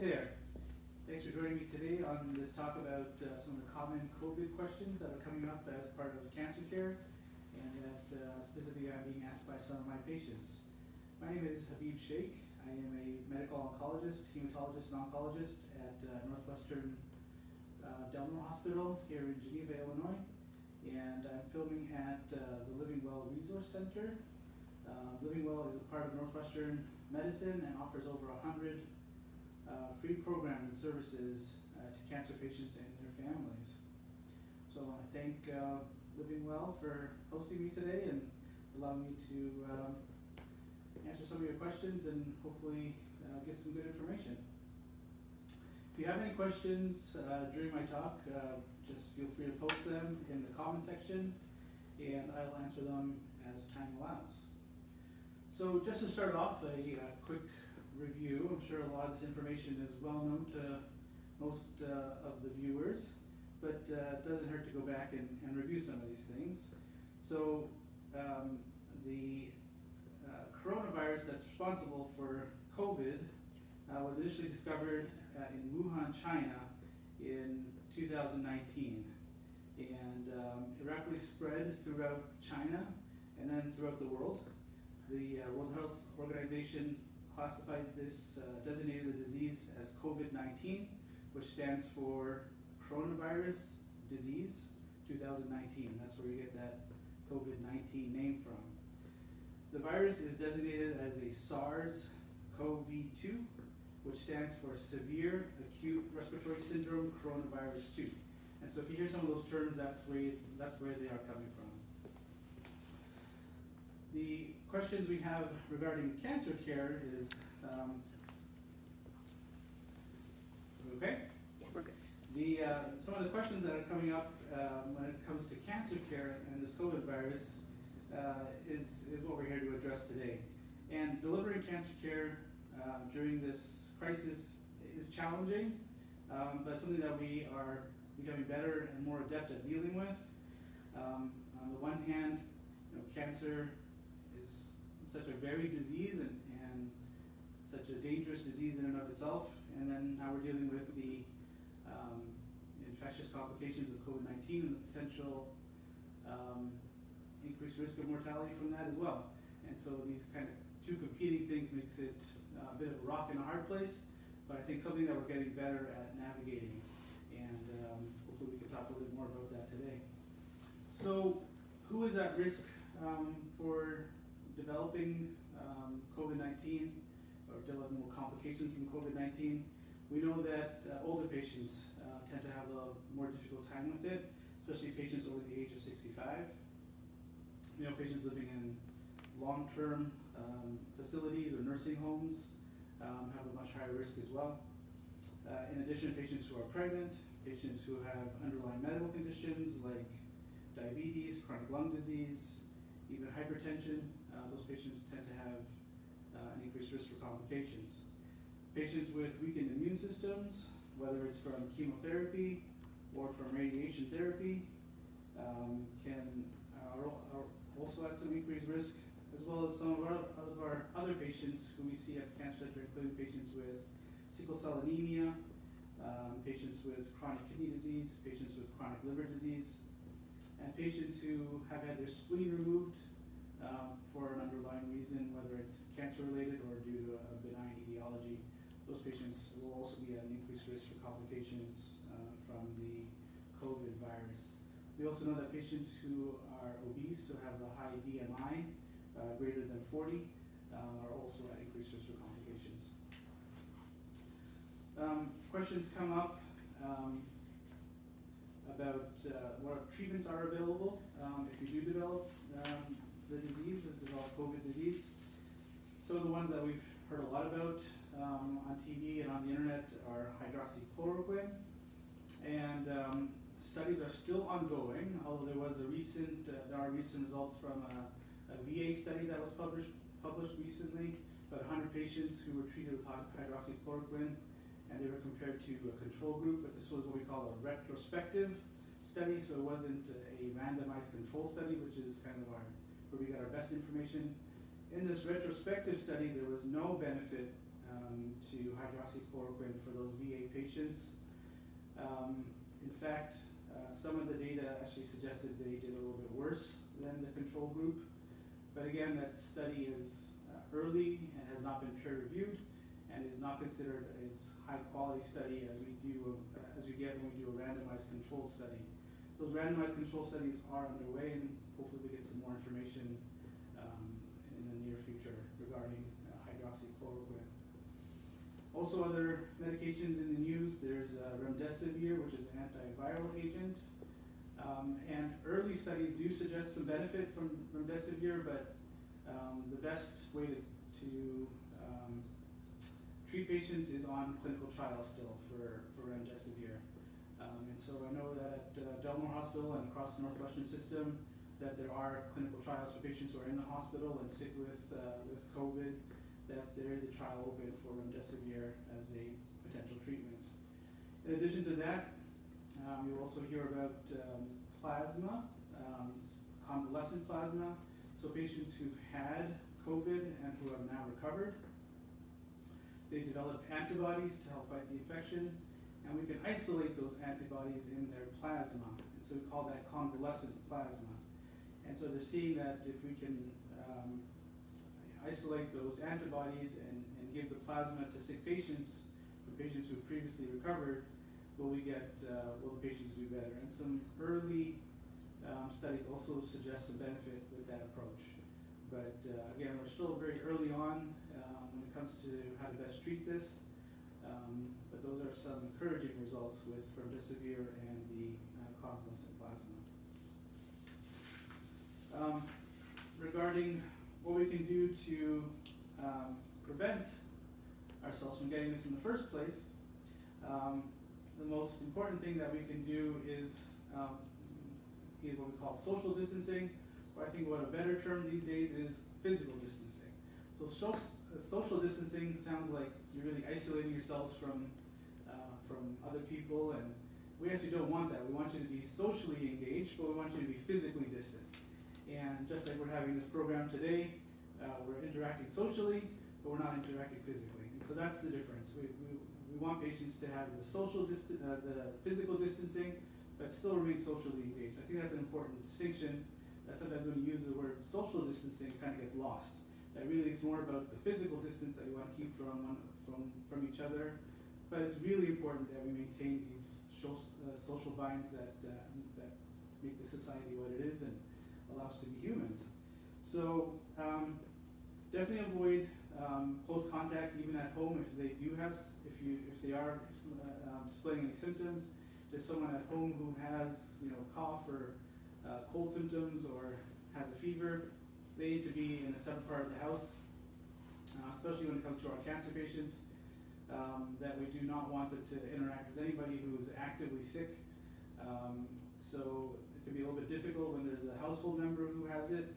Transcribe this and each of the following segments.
there. Thanks for joining me today on this talk about some of the common COVID questions that are coming up as part of cancer care, and that specifically I'm being asked by some of my patients. My name is Habib Shaikh. I am a medical oncologist, hematologist, and oncologist at Northwestern Delmar Hospital here in Geneva, Illinois, and I'm filming at the Living Well Resource Center. Living Well is a part of Northwestern Medicine and offers over 100 free programs and services to cancer patients and their families. So I want to thank Living Well for hosting me today and allowing me to answer some of your questions and hopefully give some good information. If you have any questions during my talk, just feel free to post them in the comment section and I'll answer them as time allows. So just to start off, a quick review. I'm sure a lot of this information is well known to most of the viewers, but it doesn't hurt to go back and review some of these things. So the coronavirus that's responsible for COVID was initially discovered in Wuhan, China in 2019, and it rapidly spread throughout China and then throughout the world. The World Health Organization classified this, designated the disease as COVID-19, which stands for Coronavirus Disease 2019. That's where we get that COVID-19 name from. The virus is designated as a SARS-CoV-2, which stands for Severe Acute Respiratory Syndrome Coronavirus 2. And so if you hear some of those terms, that's where they are coming from. The questions we have regarding cancer care is, okay? Yeah, we're good. Some of the questions that are coming up when it comes to cancer care and this COVID virus is what we're here to address today. And delivering cancer care during this crisis is challenging, but something that we are becoming better and more adept at dealing with. On the one hand, cancer is such a varied disease and such a dangerous disease in and of itself, and then now we're dealing with the infectious complications of COVID-19 and the potential increased risk of mortality from that as well. And so these kind of two competing things makes it a bit of a rock and a hard place, but I think something that we're getting better at navigating, and hopefully we can talk a little bit more about that today. So who is at risk for developing COVID-19 or developing more complications from COVID-19? We know that older patients tend to have a more difficult time with it, especially patients over the age of 65. Patients living in long-term facilities or nursing homes have a much higher risk as well. In addition, patients who are pregnant, patients who have underlying medical conditions like diabetes, chronic lung disease, even hypertension, those patients tend to have an increased risk for complications. Patients with weakened immune systems, whether it's from chemotherapy or from radiation therapy, are also at some increased risk, as well as some of our other patients who we see at the cancer center, including patients with sickle cell anemia, patients with chronic kidney disease, patients with chronic liver disease, and patients who have had their spleen removed for an underlying reason, whether it's cancer-related or due to a benign etiology. Those patients will also be at an increased risk for complications from the COVID virus. We also know that patients who are obese, who have a high BMI, greater than 40, are also at increased risk for complications. Questions come up about what treatments are available if you do develop the disease, or develop COVID disease. Some of the ones that we've heard a lot about on TV and on the internet are hydroxychloroquine, and studies are still ongoing, although there are recent results from a VA study that was published recently, about 100 patients who were treated with hydroxychloroquine, and they were compared to a control group, but this was what we call a retrospective study, so it wasn't a randomized control study, which is kind of where we got our best information. In this retrospective study, there was no benefit to hydroxychloroquine for those VA patients. In fact, some of the data actually suggested they did a little bit worse than the control group. But again, that study is early and has not been peer reviewed and is not considered as high quality study as we get when we do a randomized control study. Those randomized control studies are underway, and hopefully we get some more information in the near future regarding hydroxychloroquine. Also, other medications in the news, there's remdesivir, which is an antiviral agent. And early studies do suggest some benefit from remdesivir, but the best way to treat patients is on clinical trials still for remdesivir. And so I know that at Delmore Hospital and across the Northwestern system that there are clinical trials for patients who are in the hospital and sick with COVID, that there is a trial open for remdesivir as a potential treatment. In addition to that, you'll also hear about plasma, convalescent plasma. So patients who've had COVID and who have now recovered, they develop antibodies to help fight the infection, and we can isolate those antibodies in their plasma. And so we call that convalescent plasma. And so they're seeing that if we can isolate those antibodies and give the plasma to sick patients, for patients who have previously recovered, will the patients do better? And some early studies also suggest some benefit with that approach. But again, we're still very early on when it comes to how to best treat this. But those are some encouraging results with remdesivir and the convalescent plasma. Regarding what we can do to prevent ourselves from getting this in the first place, the most important thing that we can do is either what we call social distancing, or I think what a better term these days is physical distancing. So social distancing sounds like you're really isolating yourselves from other people, and we actually don't want that. We want you to be socially engaged, but we want you to be physically distant. And just like we're having this program today, we're interacting socially, but we're not interacting physically. And so that's the difference. We want patients to have the physical distancing, but still remain socially engaged. I think that's an important distinction that sometimes when you use the word social distancing, it kind of gets lost. That really is more about the physical distance that we want to keep from each other, but it's really important that we maintain these social binds that make the society what it is and allow us to be humans. So definitely avoid close contacts even at home if they are displaying any symptoms. If there's someone at home who has cough or cold symptoms or has a fever, they need to be in a separate part of the house, especially when it comes to our cancer patients, that we do not want them to interact with anybody who is actively sick. So it can be a little bit difficult when there's a household member who has it,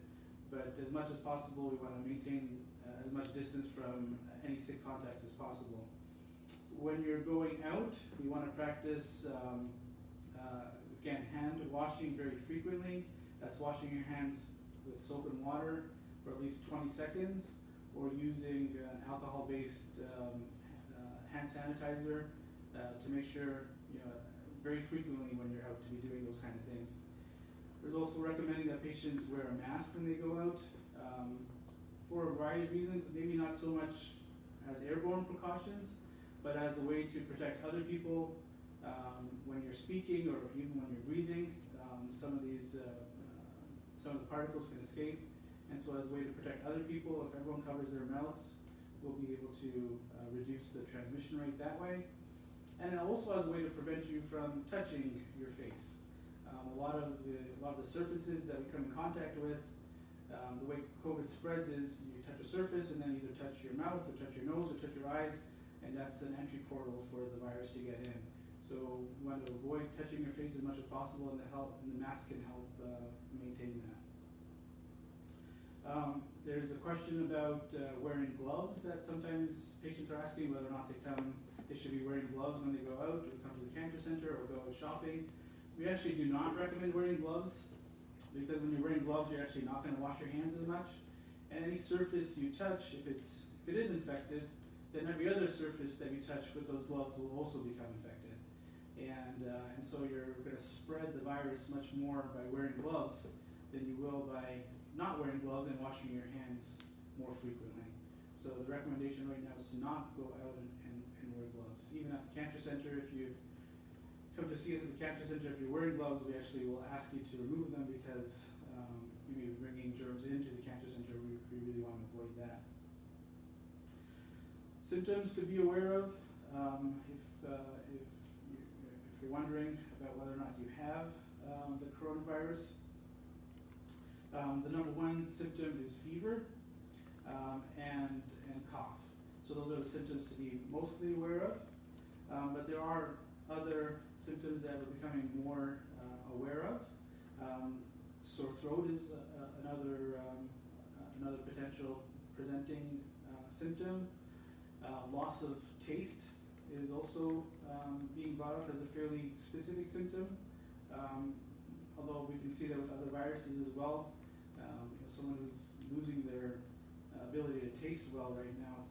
but as much as possible we want to maintain as much distance from any sick contacts as possible. When you're going out, we want to practice again, hand washing very frequently. That's washing your hands with soap and water for at least 20 seconds, or using an alcohol-based hand sanitizer to make sure, very frequently when you're out to be doing those kind of things. There's also recommending that patients wear a mask when they go out for a variety of reasons, maybe not so much as airborne precautions, but as a way to protect other people when you're speaking or even when you're breathing. Some of the particles can escape, and so as a way to protect other people, if everyone covers their mouths, we'll be able to reduce the transmission rate that way. And also as a way to prevent you from touching your face. A lot of the surfaces that we come in contact with, the way COVID spreads is you touch a surface and then either touch your mouth or touch your nose or touch your eyes, and that's an entry portal for the virus to get in. So we want to avoid touching your face as much as possible, and the mask can help maintain that. There's a question about wearing gloves that sometimes patients are asking whether or not they should be wearing gloves when they go out or come to the cancer center or go out shopping. We actually do not recommend wearing gloves, because when you're wearing gloves, you're actually not going to wash your hands as much. And any surface you touch, if it is infected, then every other surface that you touch with those gloves will also become infected. And so you're going to spread the virus much more by wearing gloves than you will by not wearing gloves and washing your hands more frequently. So the recommendation right now is to not go out and wear gloves. Even at the cancer center, if you come to see us at the cancer center, if you're wearing gloves, we actually will ask you to remove them because you may be bringing germs into the cancer center. We really want to avoid that. Symptoms to be aware of, if you're wondering about whether or not you have the coronavirus. The number one symptom is fever and cough. So those are the symptoms to be mostly aware of. But there are other symptoms that we're becoming more aware of. Sore throat is another potential presenting symptom. Loss of taste is also being brought up as a fairly specific symptom, although we can see that with other viruses as well. Someone who's losing their ability to taste well right now,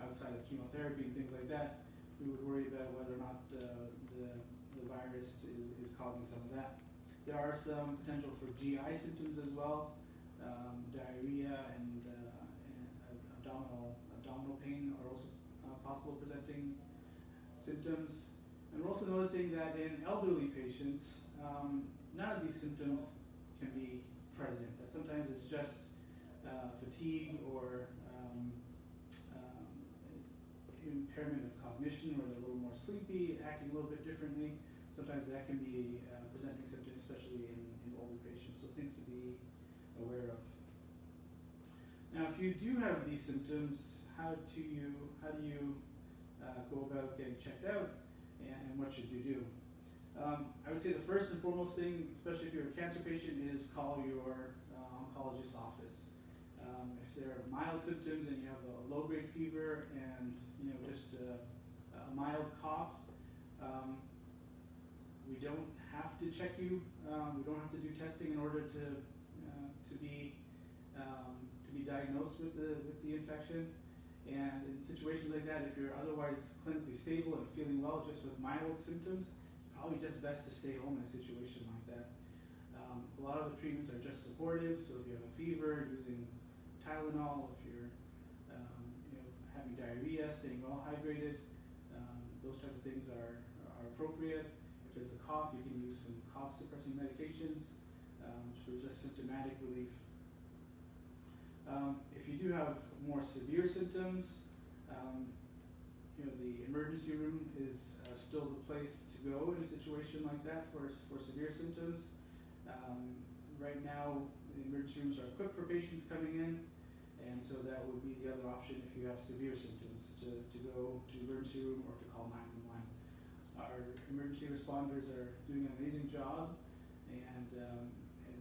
outside of chemotherapy and things like that, we would worry about whether or not the virus is causing some of that. There are some potential for GI symptoms as well. Diarrhea and abdominal pain are also possible presenting symptoms. And we're also noticing that in elderly patients, none of these symptoms can be present. That sometimes it's just fatigue or impairment of cognition, where they're a little more sleepy, acting a little bit differently. Sometimes that can be presenting symptoms, especially in older patients. So things to be aware of. Now, if you do have these symptoms, how do you go about getting checked out, and what should you do? I would say the first and foremost thing, especially if you're a cancer patient, is call your oncologist's office. If there are mild symptoms and you have a low-grade fever and just a mild cough, we don't have to check you. We don't have to do testing in order to be diagnosed with the infection. And in situations like that, if you're otherwise clinically stable and feeling well just with mild symptoms, probably just best to stay home in a situation like that. A lot of the treatments are just supportive, so if you have a fever, using Tylenol. If you're having diarrhea, staying well hydrated, those type of things are appropriate. If there's a cough, you can use some cough suppressing medications for just symptomatic relief. If you do have more severe symptoms, the emergency room is still the place to go in a situation like that for severe symptoms. Right now, the emergency rooms are equipped for patients coming in, and so that would be the other option if you have severe symptoms, to go to the emergency room or to call 911. Our emergency responders are doing an amazing job, and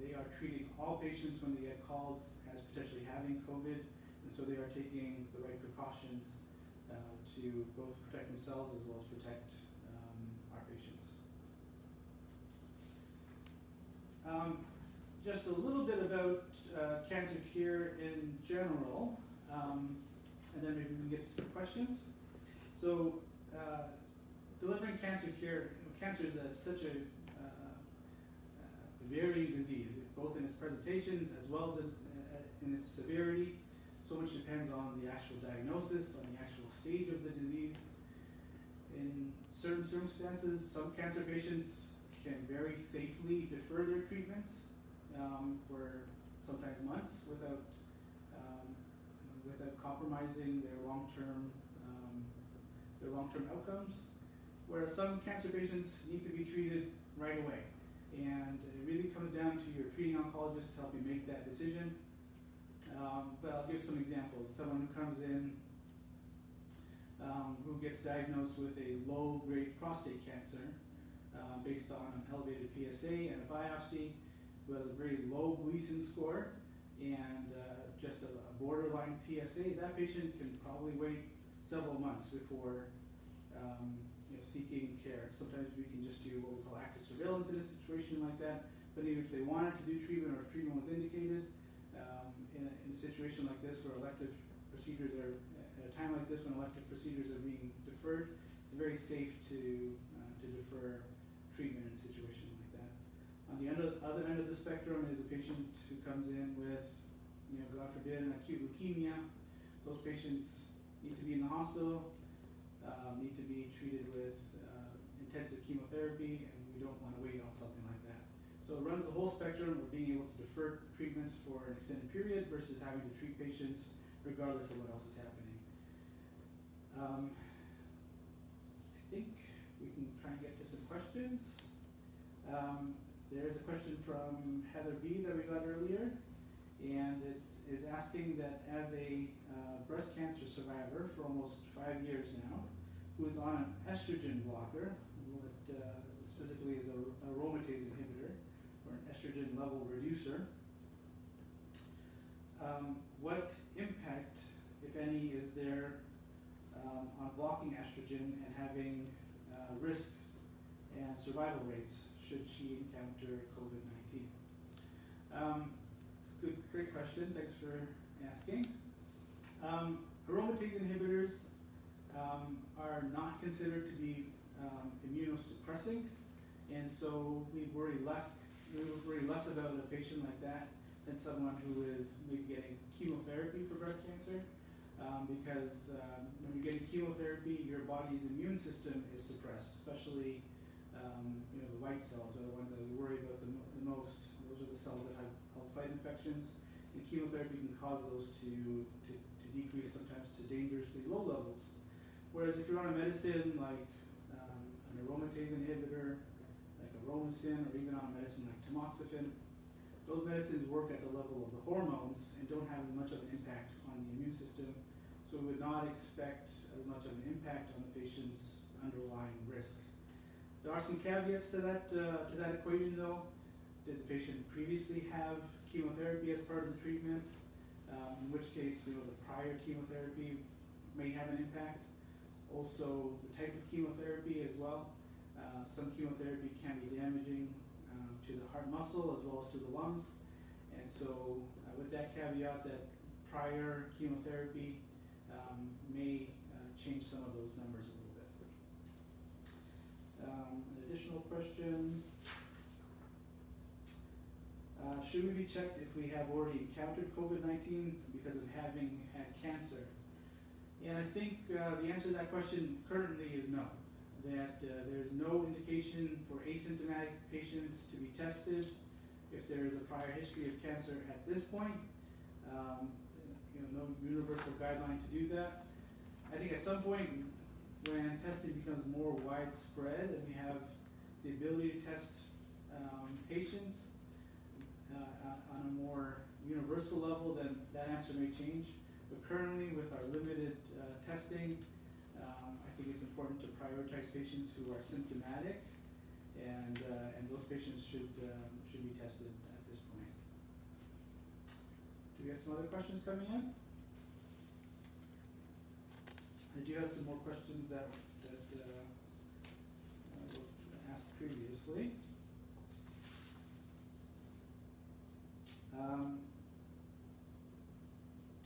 they are treating all patients when they get calls as potentially having COVID, and so they are taking the right precautions to both protect themselves as well as protect our patients. Just a little bit about cancer care in general, and then maybe we can get to some questions. So, delivering cancer care, cancer is such a varying disease, both in its presentations as well as in its severity. So much depends on the actual diagnosis, on the actual stage of the disease. In certain circumstances, some cancer patients can very safely defer their treatments for sometimes months without compromising their long-term outcomes. Whereas some cancer patients need to be treated right away, and it really comes down to your treating oncologist to help you make that decision. But I'll give some examples. Someone who comes in who gets diagnosed with a low-grade prostate cancer based on an elevated PSA and a biopsy, who has a very low Gleason score and just a borderline PSA, that patient can probably wait several months before seeking care. Sometimes we can just do what we call active surveillance in a situation like that, but even if they wanted to do treatment or if treatment was indicated, in a situation like this where elective procedures are at a time like this when elective procedures are being deferred, it's very safe to defer treatment in a situation like that. On the other end of the spectrum is a patient who comes in with, God forbid, an acute leukemia. Those patients need to be in the hospital, need to be treated with intensive chemotherapy, and we don't want to wait on something like that. So it runs the whole spectrum of being able to defer treatments for an extended period versus having to treat patients regardless of what else is happening. I think we can try and get to some questions. There's a question from Heather B that we got earlier, and it is asking that as a breast cancer survivor for almost 5 years now, who is on an estrogen blocker, what specifically is a aromatase inhibitor, or an estrogen level reducer, what impact, if any, is there on blocking estrogen and having risk and survival rates should she encounter COVID-19? It's a great question. Thanks for asking. Aromatase inhibitors are not considered to be immunosuppressing, and so we worry less about a patient like that than someone who is maybe getting chemotherapy for breast cancer, because when you're getting chemotherapy, your body's immune system is suppressed, especially the white cells are the ones that we worry about the most. Those are the cells that help fight infections, and chemotherapy can cause those to decrease sometimes to dangerously low levels. Whereas if you're on a medicine like an aromatase inhibitor, like aromasin, or even on a medicine like tamoxifen, those medicines work at the level of the hormones and don't have as much of an impact on the immune system, so we would not expect as much of an impact on the patient's underlying risk. There are some caveats to that equation though. Did the patient previously have chemotherapy as part of the treatment? In which case, the prior chemotherapy may have an impact. Also, the type of chemotherapy as well. Some chemotherapy can be damaging to the heart muscle as well as to the lungs. And so, with that caveat, that prior chemotherapy may change some of those numbers a little bit. An additional question. Should we be checked if we have already encountered COVID-19 because of having had cancer? And I think the answer to that question currently is no. That there's no indication for asymptomatic patients to be tested if there is a prior history of cancer at this point. No universal guideline to do that. I think at some point when testing becomes more widespread and we have the ability to test patients on a more universal level, then that answer may change. But currently, with our limited testing, I think it's important to prioritize patients who are symptomatic, and those patients should be tested at this point. Do we have some other questions coming in? I do have some more questions that were asked previously.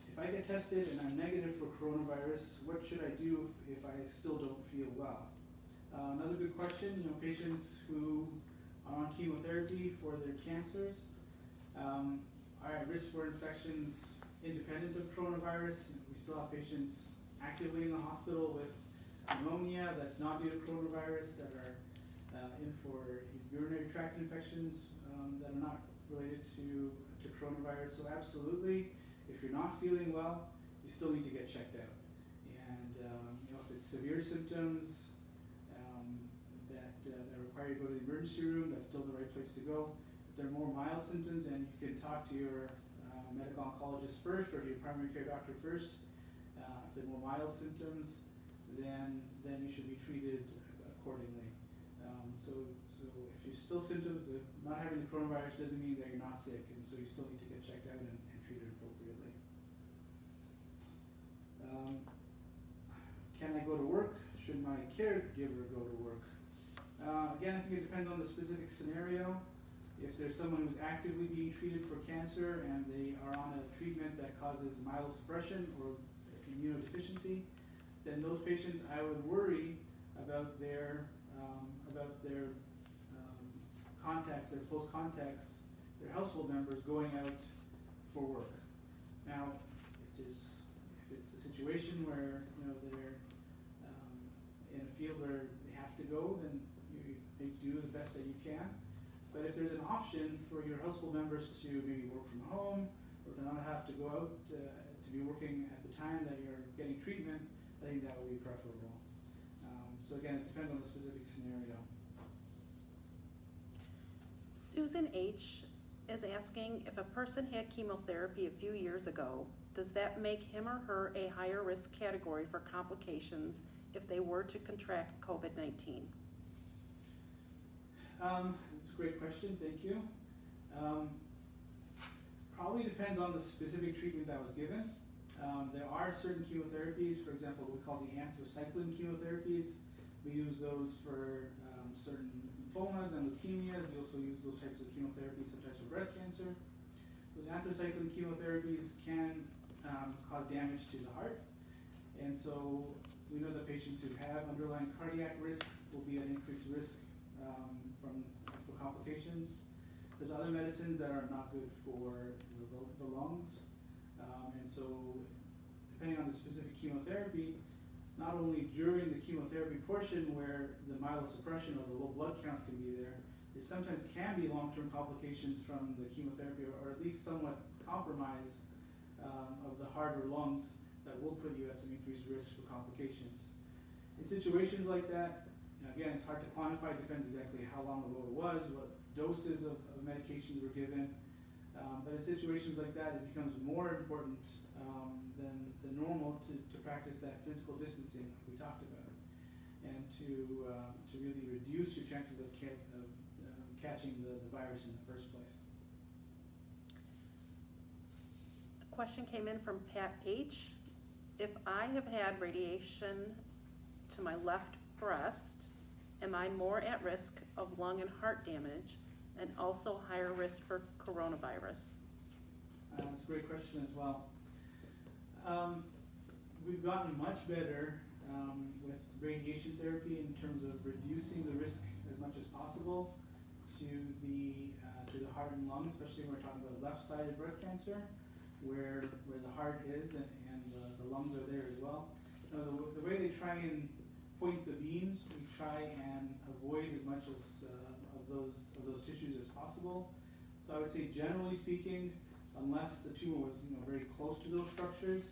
If I get tested and I'm negative for coronavirus, what should I do if I still don't feel well? Another good question. Patients who are on chemotherapy for their cancers are at risk for infections independent of coronavirus. We still have patients actively in the hospital with pneumonia that's not due to coronavirus, that are in for urinary tract infections that are not related to coronavirus. So absolutely, if you're not feeling well, you still need to get checked out. And if it's severe symptoms that require you to go to the emergency room, that's still the right place to go. If there are more mild symptoms, and you can talk to your medical oncologist first or your primary care doctor first. If there are more mild symptoms, then you should be treated accordingly. So if you're still symptoms of not having the coronavirus doesn't mean that you're not sick, and so you still need to get checked out and treated appropriately. Can I go to work? Should my caregiver go to work? Again, I think it depends on the specific scenario. If there's someone who's actively being treated for cancer and they are on a treatment that causes myelosuppression or immunodeficiency, then those patients I would worry about their contacts, their close contacts, their household members going out for work. Now, if it's a situation where they're in a field where they have to go, then you make do the best that you can. But if there's an option for your household members to maybe work from home or to not have to go out to be working at the time that you're getting treatment, I think that would be preferable. So again, it depends on the specific scenario. Susan H. is asking, if a person had chemotherapy a few years ago, does that make him or her a higher risk category for complications if they were to contract COVID-19? It's a great question, thank you. Probably depends on the specific treatment that was given. There are certain chemotherapies, for example, we call the anthracycline chemotherapies. We use those for certain lymphomas and leukemia. We also use those types of chemotherapies sometimes for breast cancer. Those anthracycline chemotherapies can cause damage to the heart. And so we know that patients who have underlying cardiac risk will be at increased risk for complications. There's other medicines that are not good for the lungs. And so depending on the specific chemotherapy, not only during the chemotherapy portion where the myelosuppression or the low blood counts can be there sometimes can be long-term complications from the chemotherapy or at least somewhat compromise of the heart or lungs that will put you at some increased risk for complications. In situations like that, again, it's hard to quantify, it depends exactly how long ago it was, what doses of medications were given. But in situations like that, it becomes more important than normal to practice that physical distancing we talked about, and to really reduce your chances of catching the virus in the first place. A question came in from Pat H. If I have had radiation to my left breast, am I more at risk of lung and heart damage and also higher risk for coronavirus? That's a great question as well. We've gotten much better with radiation therapy in terms of reducing the risk as much as possible to the heart and lungs, especially when we're talking about left-sided breast cancer, where the heart is and the lungs are there as well. The way they try and point the beams, we try and avoid as much as of those tissues as possible. So I would say, generally speaking, unless the tumor was very close to those structures,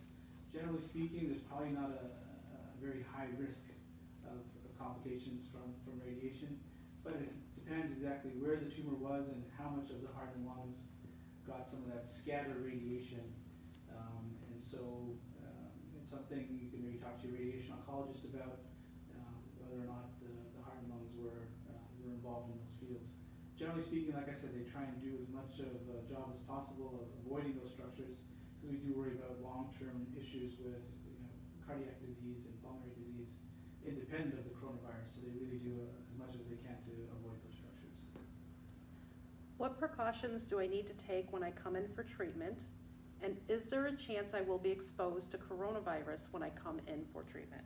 generally speaking, there's probably not a very high risk of complications from radiation. But it depends exactly where the tumor was and how much of the heart and lungs got some of that scattered radiation. And so it's something you can maybe talk to your radiation oncologist about, whether or not the heart and lungs were involved in those fields. Generally speaking, like I said, they try and do as much of a job as possible of avoiding those structures, because we do worry about long-term issues with cardiac disease and pulmonary disease independent of the coronavirus. So they really do as much as they can to avoid those structures. What precautions do I need to take when I come in for treatment? And is there a chance I will be exposed to coronavirus when I come in for treatment?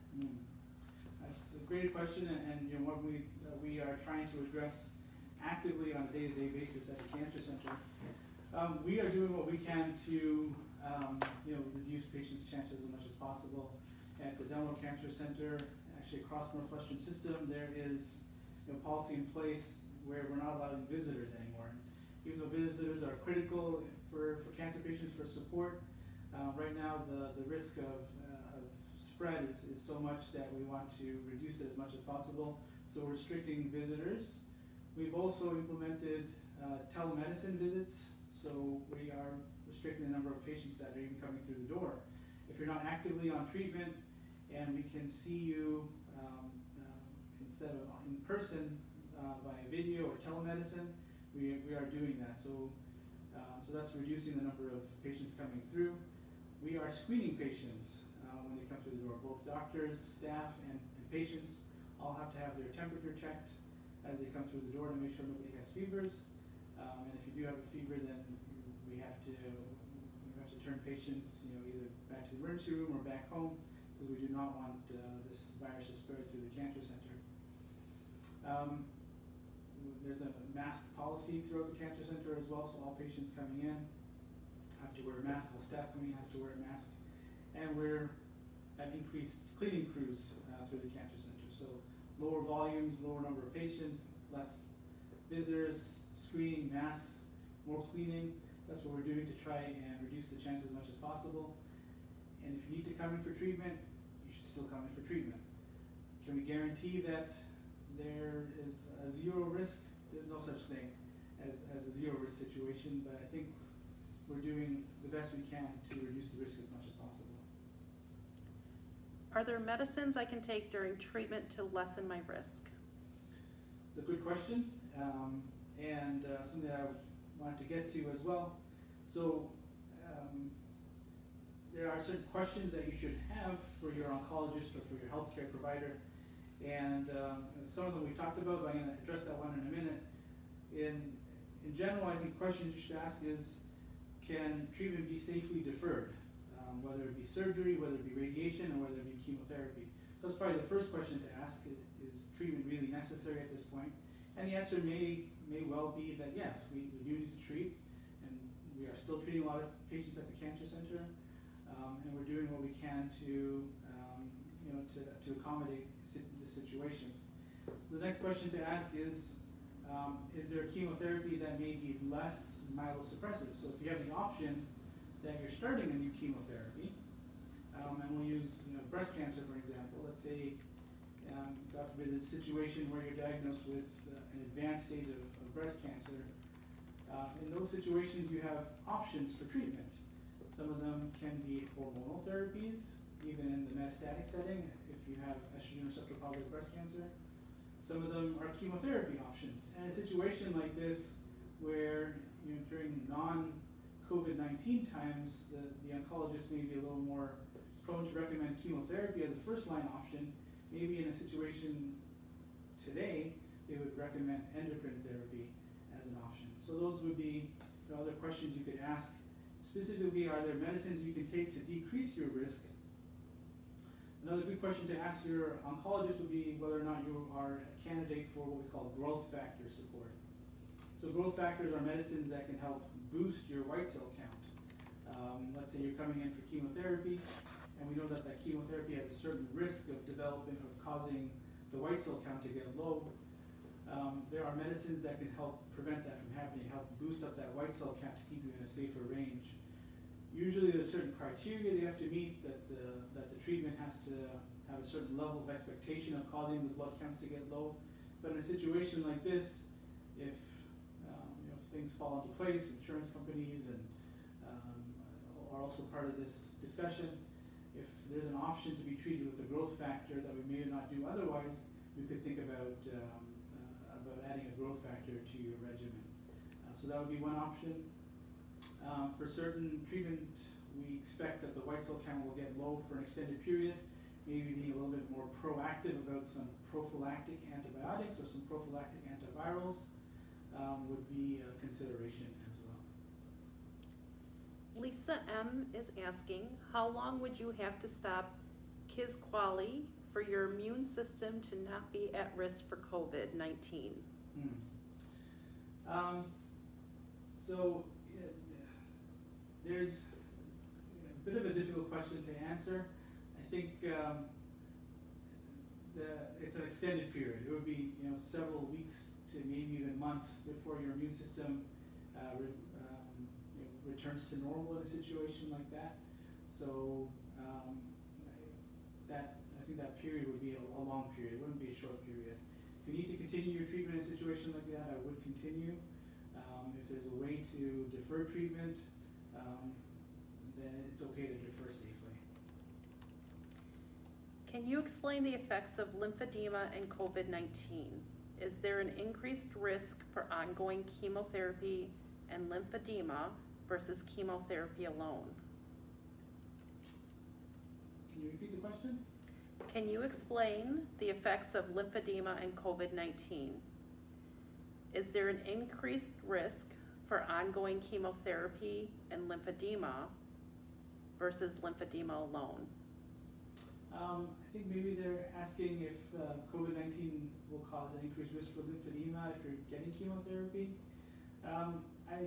That's a great question, and what we are trying to address actively on a day-to-day basis at the Cancer Center. We are doing what we can to reduce patients' chances as much as possible. At the Delano Cancer Center, actually across Northwestern System, there is policy in place where we're not allowing visitors anymore. Even though visitors are critical for cancer patients for support, right now the risk of spread is so much that we want to reduce it as much as possible. So we're restricting visitors. We've also implemented telemedicine visits, so we are restricting the number of patients that are even coming through the door. If you're not actively on treatment and we can see you instead of in person via video or telemedicine, we are doing that. So that's reducing the number of patients coming through. We are screening patients when they come through the door. Both doctors, staff, and patients all have to have their temperature checked as they come through the door to make sure nobody has fevers. And if you do have a fever, then we have to return patients, either back to the emergency room or back home, because we do not want this virus to spread through the cancer center. There's a mask policy throughout the cancer center as well, so all patients coming in have to wear a mask, all staff coming in has to wear a mask, and we're at increased cleaning crews through the cancer center. So lower volumes, lower number of patients, less visitors, screening, masks, more cleaning. That's what we're doing to try and reduce the chances as much as possible. And if you need to come in for treatment, you should still come in for treatment. Can we guarantee that there is a zero risk? There's no such thing as a zero risk situation, but I think we're doing the best we can to reduce the risk as much as possible. Are there medicines I can take during treatment to lessen my risk? It's a good question, and something that I wanted to get to as well. So there are certain questions that you should have for your oncologist or for your healthcare provider, and some of them we talked about, but I'm going to address that one in a minute. In general, I think questions you should ask is, can treatment be safely deferred? Whether it be surgery, whether it be radiation, or whether it be chemotherapy. So that's probably the first question to ask, is treatment really necessary at this point? And the answer may well be that yes, we do need to treat, and we are still treating a lot of patients at the cancer center, and we're doing what we can to accommodate the situation. So the next question to ask is there a chemotherapy that may be less myelosuppressive? So if you have the option that you're starting a new chemotherapy, and we'll use breast cancer for example. Let's say, God forbid, a situation where you're diagnosed with an advanced stage of breast cancer. In those situations, you have options for treatment. Some of them can be hormonal therapies, even in the metastatic setting, if you have estrogen receptor positive breast cancer. Some of them are chemotherapy options. And in a situation like this, where during non-COVID-19 times, the oncologist may be a little more prone to recommend chemotherapy as a first-line option. Maybe in a situation today, they would recommend endocrine therapy as an option. So those would be other questions you could ask. Specifically, are there medicines you can take to decrease your risk? Another good question to ask your oncologist would be whether or not you are a candidate for what we call growth factor support. So growth factors are medicines that can help boost your white cell count. Let's say you're coming in for chemotherapy, and we know that that chemotherapy has a certain risk of causing the white cell count to get low. There are medicines that can help prevent that from happening, help boost up that white cell count to keep you in a safer range. Usually there's certain criteria they have to meet, that the treatment has to have a certain level of expectation of causing the blood counts to get low. But in a situation like this, if things fall into place, insurance companies are also part of this discussion. If there's an option to be treated with a growth factor that we may not do otherwise, we could think about adding a growth factor to your regimen. So that would be one option. For certain treatment, we expect that the white cell count will get low for an extended period. Maybe being a little bit more proactive about some prophylactic antibiotics or some prophylactic antivirals would be a consideration as well. Lisa M. is asking, how long would you have to stop Kisqali for your immune system to not be at risk for COVID-19? There's a bit of a difficult question to answer. I think it's an extended period. It would be several weeks to maybe even months before your immune system returns to normal in a situation like that. So I think that period would be a long period. It wouldn't be a short period. If you need to continue your treatment in a situation like that, I would continue. If there's a way to defer treatment, then it's okay to defer safely. Can you explain the effects of lymphedema and COVID-19? Is there an increased risk for ongoing chemotherapy and lymphedema versus chemotherapy alone? Can you repeat the question? Can you explain the effects of lymphedema and COVID-19? Is there an increased risk for ongoing chemotherapy and lymphedema versus lymphedema alone? I think maybe they're asking if COVID-19 will cause an increased risk for lymphedema if you're getting chemotherapy. I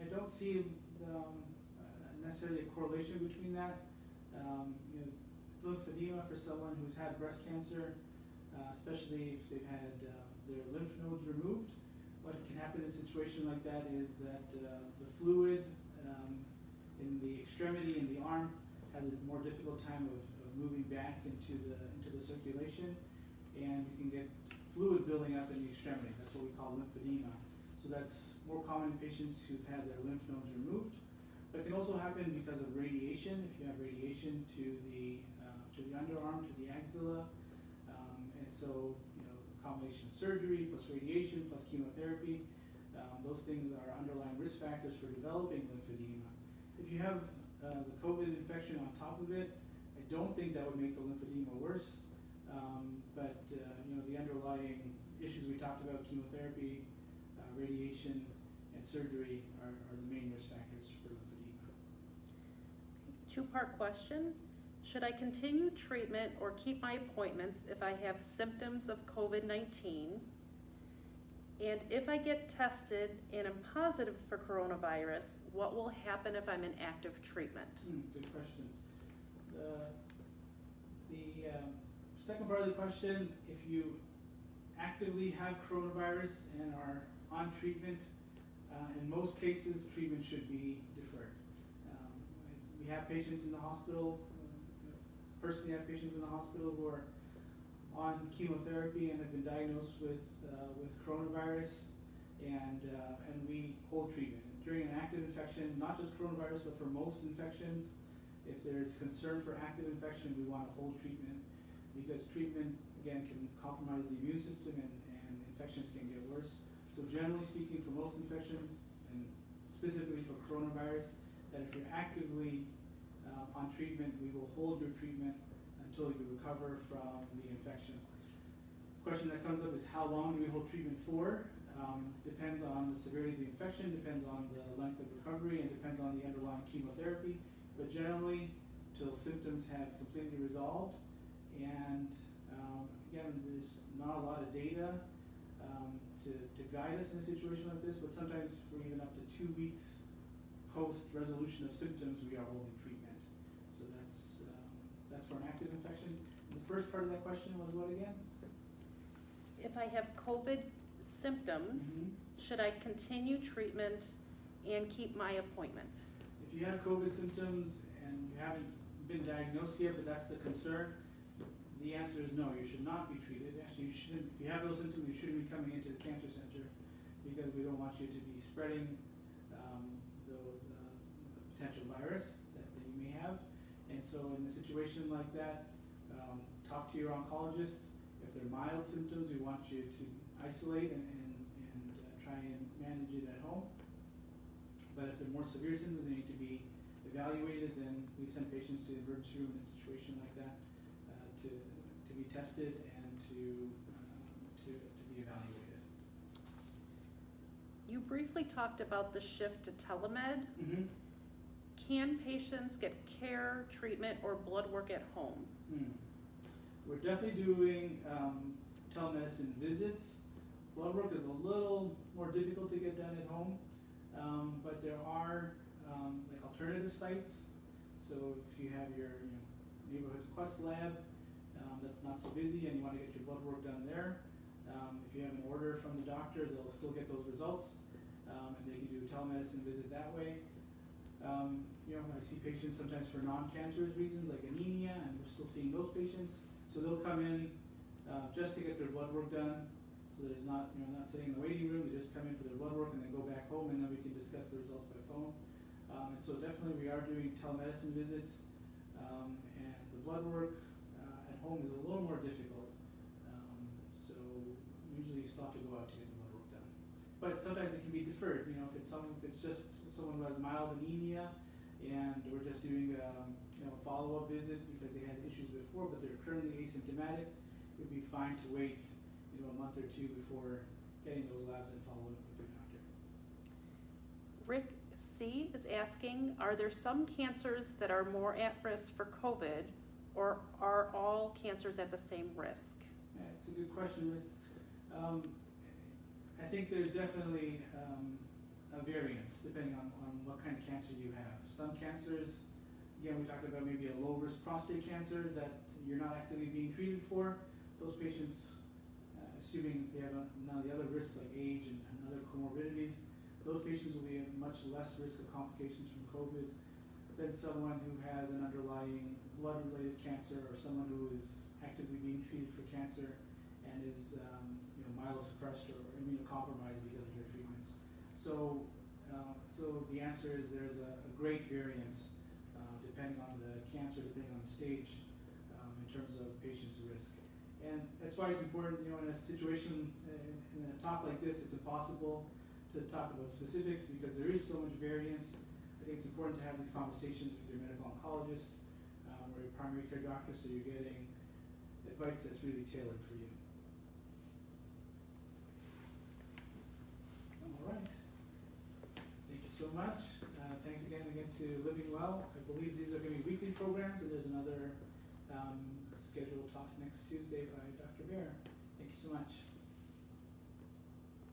don't see necessarily a correlation between that. Lymphedema for someone who's had breast cancer, especially if they've had their lymph nodes removed, what can happen in a situation like that is that the fluid in the extremity, in the arm, has a more difficult time of moving back into the circulation, and you can get fluid building up in the extremity. That's what we call lymphedema. So that's more common in patients who've had their lymph nodes removed. But it can also happen because of radiation. If you have radiation to the underarm, to the axilla, and so a combination of surgery plus radiation plus chemotherapy, those things are underlying risk factors for developing lymphedema. If you have the COVID infection on top of it, I don't think that would make the lymphedema worse. But the underlying issues we talked about, chemotherapy, radiation, and surgery are the main risk factors for lymphedema. Two-part question. Should I continue treatment or keep my appointments if I have symptoms of COVID-19? And if I get tested and am positive for coronavirus, what will happen if I'm in active treatment? Good question. The second part of the question, if you actively have coronavirus and are on treatment, in most cases, treatment should be deferred. We have patients in the hospital, personally have patients in the hospital who are on chemotherapy and have been diagnosed with coronavirus, and we hold treatment. During an active infection, not just coronavirus, but for most infections, if there's concern for active infection, we want to hold treatment, because treatment, again, can compromise the immune system, and infections can get worse. So generally speaking, for most infections, and specifically for coronavirus, that if you're actively on treatment, we will hold your treatment until you recover from the infection. The question that comes up is how long do we hold treatment for? Depends on the severity of the infection, depends on the length of recovery, and depends on the underlying chemotherapy. But generally, till symptoms have completely resolved. And again, there's not a lot of data to guide us in a situation like this, but sometimes for even up to 2 weeks post-resolution of symptoms, we are holding treatment. So that's for an active infection. And the first part of that question was what again? If I have COVID symptoms, should I continue treatment and keep my appointments? If you have COVID symptoms and you haven't been diagnosed yet, but that's the concern, the answer is no, you should not be treated. Actually, you shouldn't. If you have those symptoms, you shouldn't be coming into the cancer center, because we don't want you to be spreading the potential virus that you may have. And so in a situation like that, talk to your oncologist. If they're mild symptoms, we want you to isolate and try and manage it at home. But if they're more severe symptoms, they need to be evaluated, then we send patients to the emergency room in a situation like that to be tested and to be evaluated. You briefly talked about the shift to telemed. Can patients get care, treatment, or blood work at home? We're definitely doing telemedicine visits. Blood work is a little more difficult to get done at home, but there are like alternative sites. So if you have your neighborhood Quest lab that's not so busy and you want to get your blood work done there, if you have an order from the doctor, they'll still get those results, and they can do a telemedicine visit that way. I see patients sometimes for non-cancerous reasons like anemia, and we're still seeing those patients. So they'll come in just to get their blood work done. So there's not sitting in the waiting room. They just come in for their blood work and then go back home, and then we can discuss the results by phone. And so definitely we are doing telemedicine visits, and the blood work at home is a little more difficult. So usually you still have to go out to get the blood work done. But sometimes it can be deferred. If it's just someone who has mild anemia, and we're just doing a follow-up visit because they had issues before, but they're currently asymptomatic, it would be fine to wait a month or two before getting those labs and follow up with your doctor. Rick, C is asking, are there some cancers that are more at risk for COVID, or are all cancers at the same risk? Yeah, it's a good question. I think there's definitely a variance depending on what kind of cancer you have. Some cancers, again, we talked about maybe a low-risk prostate cancer that you're not actively being treated for. Those patients, assuming they have none of the other risks like age and other comorbidities, those patients will be at much less risk of complications from COVID than someone who has an underlying blood-related cancer or someone who is actively being treated for cancer and is myelosuppressed or immunocompromised because of their treatments. So the answer is there's a great variance depending on the cancer, depending on the stage, in terms of patient's risk. And that's why it's important, in a situation, in a talk like this, it's impossible to talk about specifics because there is so much variance. I think it's important to have these conversations with your medical oncologist or your primary care doctor so you're getting advice that's really tailored for you. All right. Thank you so much. Thanks again to Living Well. I believe these are going to be weekly programs, and there's another scheduled talk next Tuesday by Dr. Bear. Thank you so much.